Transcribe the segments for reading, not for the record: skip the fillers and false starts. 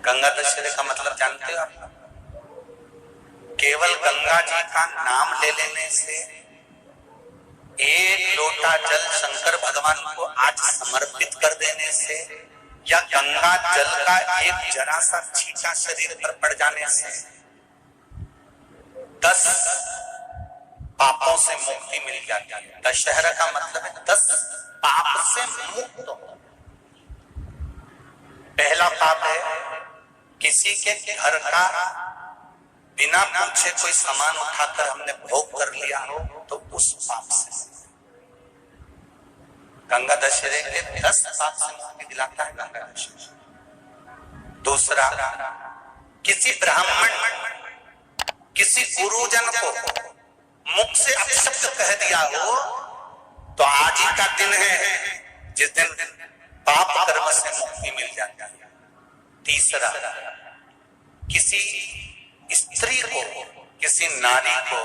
गंगा दशहरे का मतलब जानते हो आप? केवल गंगा जी का नाम ले लेने से, एक लोटा जल शंकर भगवान को आज समर्पित कर देने से, या गंगा जल का एक जरा सा छींटा शरीर पर पड़ जाने से 10 पापों से मुक्ति मिल जाती है। दशहरा का मतलब है 10 पाप से मुक्त हो। पहला पाप है किसी के घर का बिना पूछे कोई सामान उठाकर हमने भोग कर लिया हो, तो उस पाप से गंगा दशहरे के 10 पाप से मुक्ति दिलाता है गंगा दशहरा। दूसरा, किसी ब्राह्मण, किसी गुरुजन को मुख से अपशब्द कह दिया हो, तो आज ही का दिन है जिस दिन पाप कर्म से मुक्ति मिल जाती है। तीसरा, किसी स्त्री को, किसी नारी को,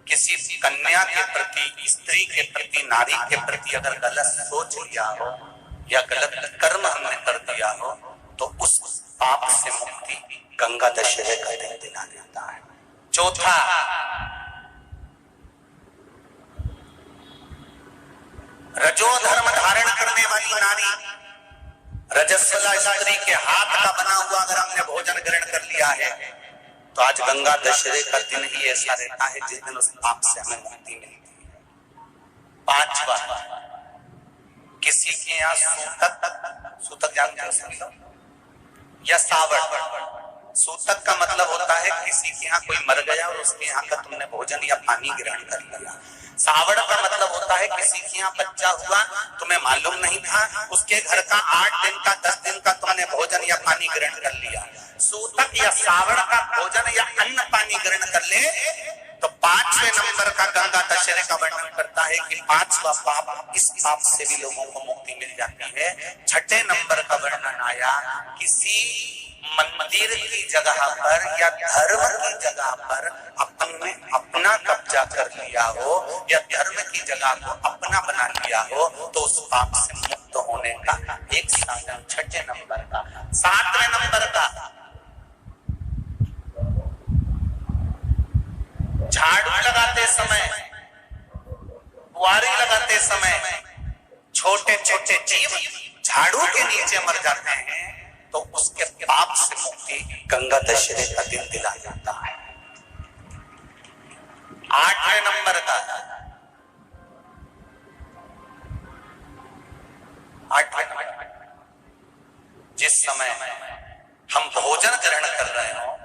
किसी कन्या के प्रति, स्त्री के प्रति, नारी के प्रति अगर गलत सोच लिया हो या गलत कर्म हमने कर दिया हो, तो उस पाप से मुक्ति गंगा दशहरे का दिन दिला देता है। चौथा, रजो धर्म धारण करने वाली नारी, रजस्वला स्त्री के हाथ का बना हुआ अगर हमने भोजन ग्रहण कर लिया है, तो आज गंगा दशहरे का दिन ही ऐसा रहता है जिस दिन उस पाप से हमें मुक्ति मिलती है। पांचवा, किसी के यहाँ सूतक जानते हो या सावड़। सूतक का मतलब होता है किसी के यहाँ कोई मर गया और उसके यहाँ का तुमने भोजन या पानी ग्रहण कर लिया। सावड़ का मतलब होता है किसी के यहाँ बच्चा हुआ, तुम्हें मालूम नहीं था, उसके घर का 8 दिन का 10 दिन का तुमने भोजन या पानी ग्रहण कर लिया। सूतक या सावड़ का भोजन या अन्न पानी ग्रहण कर ले, तो 5वें नंबर का गंगा दशहरे का वर्णन करता है कि 5वां पाप, इस पाप से भी लोगों को मुक्ति मिल जाती है। 6ठे नंबर का वर्णन आया, किसी मंदिर की जगह पर या धर्म की जगह पर अपने अपना कब्जा कर लिया हो या धर्म की जगह को अपना बना लिया हो, तो उस पाप से मुक्त होने का एक साधन 6ठे नंबर का। 7वें नंबर का, झाड़ू लगाते समय, बुआरी लगाते समय छोटे छोटे जीव झाड़ू के नीचे मर जाते हैं, तो उसके पाप से मुक्ति गंगा दशहरे का दिन दिला जाता है। 8वें नंबर का, 8वें नंबर, जिस समय हम भोजन ग्रहण कर रहे हो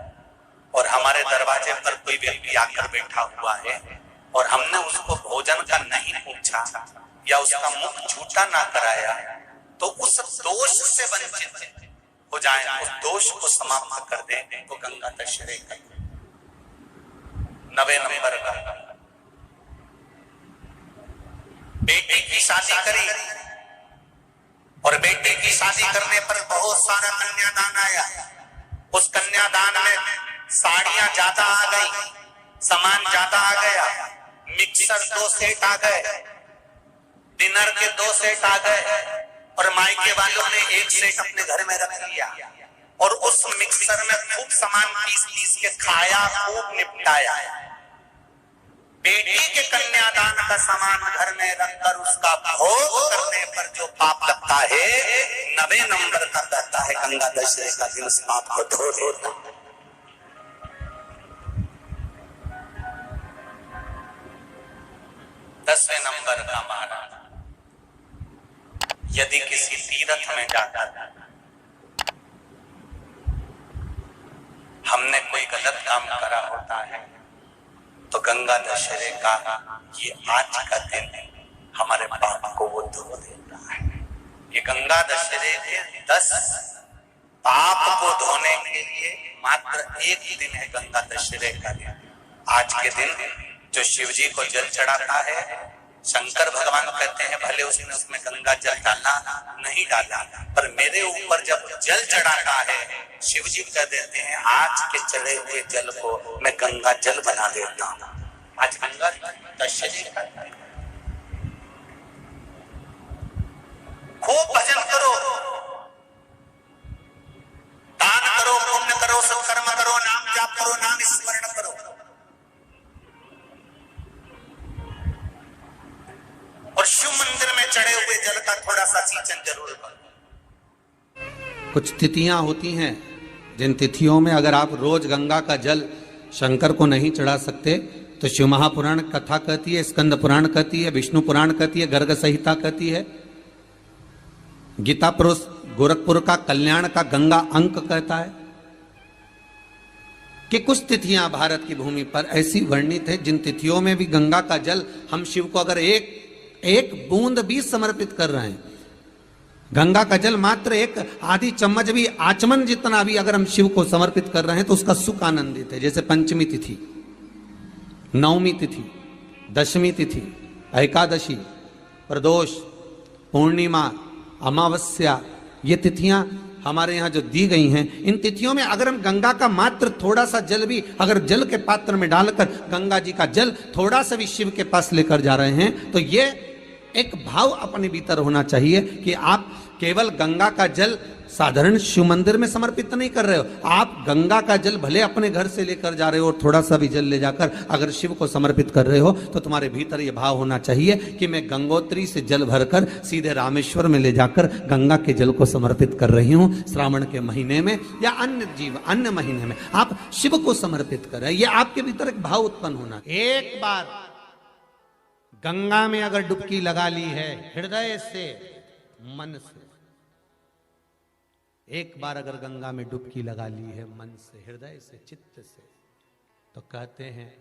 और हमारे दरवाजे पर कोई व्यक्ति आकर बैठा हुआ है और हमने उसको भोजन का नहीं पूछा या उसका मुख झूठा ना कराया, तो उस दोष से वंचित हो जाए, उस दोष को समाप्त कर दे, तो गंगा दशहरे का। 9वें नंबर का, बेटी की शादी करी और बेटी की शादी करने पर बहुत सारा कन्यादान आया। उस कन्यादान में साड़ियां ज्यादा आ गई, सामान ज्यादा आ गया, मिक्सर 2 सेट आ गए, डिनर के 2 सेट आ गए, और मायके वालों ने 1 सेट अपने घर में रख लिया और उस मिक्सर में खूब सामान पीस के खाया, खूब निपटाया। बेटी के कन्यादान का सामान घर में रखकर उसका भोग करने पर जो पाप लगता है, 9वें नंबर का कहता है गंगा दशहरे का दिन उस पाप को धो देता। 10वें नंबर का महाराज, यदि किसी तीर्थ में जाकर हमने कोई गलत काम करा होता है, तो गंगा दशहरे का ये आज का दिन हमारे पाप को वो धो देता है। ये गंगा दशहरे के 10 पाप को धोने के लिए मात्र एक दिन है गंगा दशहरे का दिन। आज के दिन जो शिव जी को जल चढ़ाता है, शंकर भगवान कहते हैं भले उसने उसमें गंगा जल डाला नहीं डाला, पर मेरे ऊपर जब जल चढ़ाता है, शिव जी कह देते हैं आज के चढ़े हुए जल को मैं गंगा जल बना देता हूं। आज गंगा दशहरे का खूब भजन करो, दान वाचन जरूर करो। कुछ तिथियां होती हैं, जिन तिथियों में अगर आप रोज गंगा का जल शंकर को नहीं चढ़ा सकते तो शिव महापुराण कथा कहती है, स्कंद पुराण कहती है, विष्णु पुराण कहती है, गर्ग संहिता कहती है, गीता पुरुष गोरखपुर का कल्याण का गंगा अंक कहता है कि कुछ तिथियां भारत की भूमि पर ऐसी वर्णित है जिन तिथियों में भी गंगा का जल हम शिव को अगर एक बूंद भी समर्पित कर रहे हैं, गंगा का जल मात्र एक आधी चम्मच भी, आचमन जितना भी अगर हम शिव को समर्पित कर रहे हैं तो उसका सुख आनंदित है। जैसे पंचमी तिथि, नवमी तिथि, दशमी तिथि, एकादशी, प्रदोष, पूर्णिमा, अमावस्या, ये तिथियां हमारे यहाँ जो दी गई हैं, इन तिथियों में अगर हम गंगा का मात्र थोड़ा सा जल भी अगर जल के पात्र में डालकर गंगा जी का जल थोड़ा सा भी शिव के पास लेकर जा रहे हैं तो ये एक भाव अपने भीतर होना चाहिए कि आप केवल गंगा का जल साधारण शिव मंदिर में समर्पित नहीं कर रहे हो, आप गंगा का जल भले अपने घर से लेकर जा रहे हो और थोड़ा सा भी जल ले जाकर अगर शिव को समर्पित कर रहे हो तो तुम्हारे भीतर यह भाव होना चाहिए कि मैं गंगोत्री से जल भरकर सीधे रामेश्वर में ले जाकर गंगा के जल को समर्पित कर रही हूं। श्रावण के महीने में या अन्य महीने में आप शिव को समर्पित कर रहे हैं, यह आपके भीतर एक भाव उत्पन्न होना। एक बार गंगा में अगर डुबकी लगा ली है हृदय से, मन से, एक बार अगर गंगा में डुबकी लगा ली है मन से, हृदय से, चित्त से, तो कहते हैं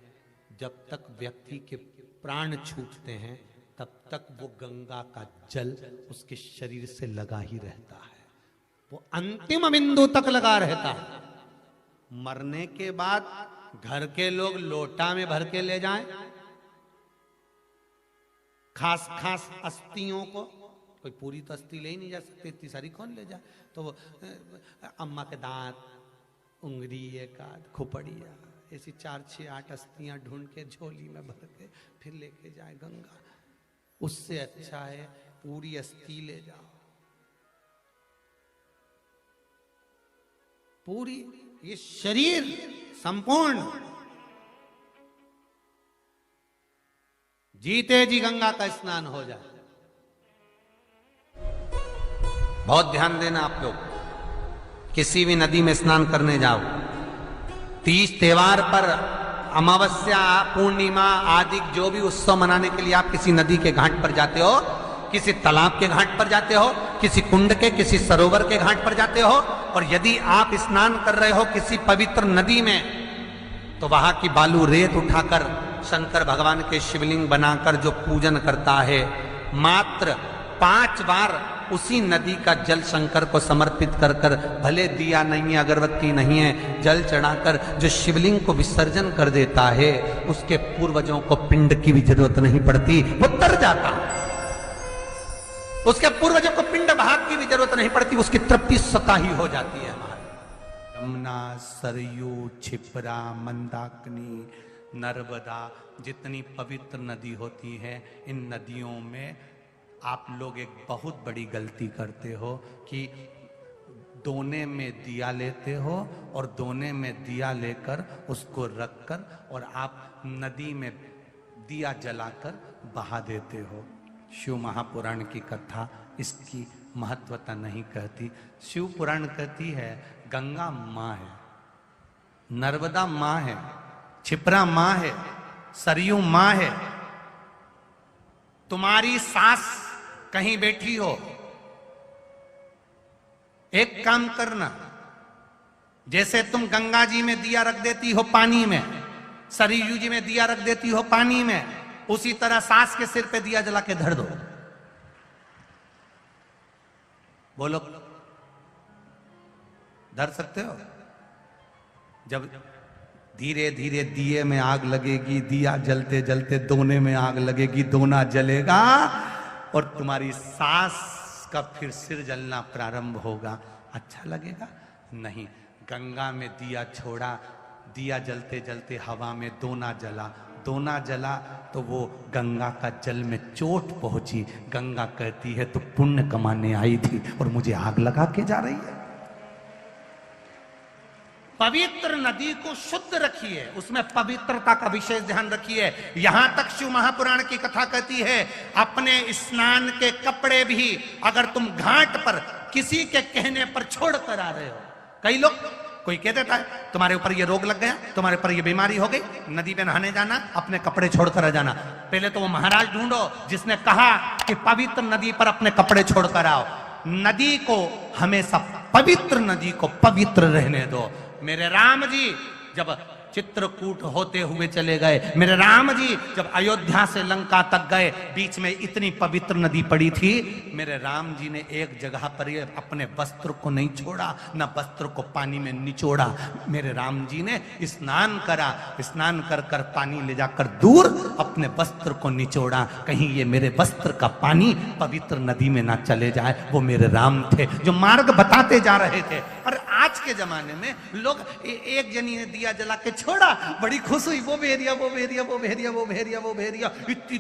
जब तक व्यक्ति के प्राण छूटते हैं तब तक वो गंगा का जल उसके शरीर से लगा ही रहता है, वो अंतिम बिंदु तक लगा रहता है। मरने के बाद घर के लोग लोटा में भर के ले जाएं, खास खास अस्थियों को, कोई पूरी तो अस्थि ले ही नहीं जा सकती, इतनी सारी कौन ले जाए, तो अम्मा के दांत, उंगली, एक आध खोपड़िया, ऐसी 4, 6, 8 अस्थियां ढूंढ के झोली में भर के फिर लेके जाए गंगा। उससे अच्छा है पूरी अस्थि ले जाओ, पूरी ये शरीर संपूर्ण जीते जी गंगा का स्नान हो जाए। बहुत ध्यान देना आप लोग, किसी भी नदी में स्नान करने जाओ, तीज त्योहार पर, अमावस्या, पूर्णिमा आदि जो भी उत्सव मनाने के लिए आप किसी नदी के घाट पर जाते हो, किसी तालाब के घाट पर जाते हो, किसी कुंड के, किसी सरोवर के घाट पर जाते हो, और यदि आप स्नान कर रहे हो किसी पवित्र नदी में तो वहां की बालू रेत उठाकर शंकर भगवान के शिवलिंग बनाकर जो पूजन करता है, मात्र 5 बार उसी नदी का जल शंकर को समर्पित कर कर, भले दिया नहीं है, अगरबत्ती नहीं है, जल चढ़ाकर जो शिवलिंग को विसर्जन कर देता है, उसके पूर्वजों को पिंड की भी जरूरत नहीं पड़ती, वो तर जाता। उसके पूर्वजों को पिंड भाग की भी जरूरत नहीं पड़ती, उसकी तृप्ति स्वतः ही हो जाती है। हमारी यमुना, सरयू, क्षिप्रा, मंदाकिनी, नर्मदा, जितनी पवित्र नदी होती है, इन नदियों में आप लोग एक बहुत बड़ी गलती करते हो कि दोने में दिया लेते हो और दोने में दिया लेकर उसको रखकर और आप नदी में दिया जलाकर बहा देते हो। शिव महापुराण की कथा इसकी महत्वता नहीं कहती। शिव पुराण कहती है गंगा माँ है, नर्मदा माँ है, क्षिप्रा माँ है, सरयू माँ है। तुम्हारी सास कहीं बैठी हो, एक काम करना, जैसे तुम गंगा जी में दिया रख देती हो पानी में, सरयू जी में दिया रख देती हो पानी में, उसी तरह सास के सिर पे दिया जला के धर दो। बोलो, धर सकते हो? जब धीरे धीरे दिए में आग लगेगी, दिया जलते जलते दोने में आग लगेगी, दोना जलेगा और तुम्हारी सास का फिर सिर जलना प्रारंभ होगा। अच्छा लगेगा? नहीं। गंगा में दिया छोड़ा, दिया जलते जलते हवा में दोना जला, दोना जला तो वो गंगा का जल में चोट पहुंची। गंगा कहती है तो पुण्य कमाने आई थी और मुझे आग लगा के जा रही है। पवित्र नदी को शुद्ध रखिए, उसमें पवित्रता का विशेष ध्यान रखिए। यहां तक शिव महापुराण की कथा कहती है, अपने स्नान के कपड़े भी अगर तुम घाट पर किसी के कहने पर छोड़ कर आ रहे हो, कई लोग, कोई कह देता है तुम्हारे ऊपर ये रोग लग गया, तुम्हारे ऊपर ये बीमारी हो गई, नदी पे नहाने जाना, अपने कपड़े छोड़कर आ जाना। पहले तो वो महाराज ढूंढो जिसने कहा कि पवित्र नदी पर अपने कपड़े छोड़कर आओ। नदी को हमेशा, पवित्र नदी को पवित्र रहने दो। मेरे राम जी जब चित्रकूट होते हुए चले गए, मेरे राम जी जब अयोध्या से लंका तक गए, बीच में इतनी पवित्र नदी पड़ी थी, मेरे राम जी ने एक जगह पर ये अपने वस्त्र को नहीं छोड़ा, न वस्त्र को पानी में निचोड़ा। मेरे राम जी ने स्नान करा, स्नान कर कर पानी ले जाकर दूर अपने वस्त्र को निचोड़ा, कहीं ये मेरे वस्त्र का पानी पवित्र नदी में ना चले जाए। वो मेरे राम थे जो मार्ग बताते जा रहे थे। और आज के जमाने में लोग एक जनी ने दिया जला के छोड़ा, बड़ी खुश हुई, वो भेरिया वो भेरिया वो भेरिया वो भेरिया वो भेरिया, इतनी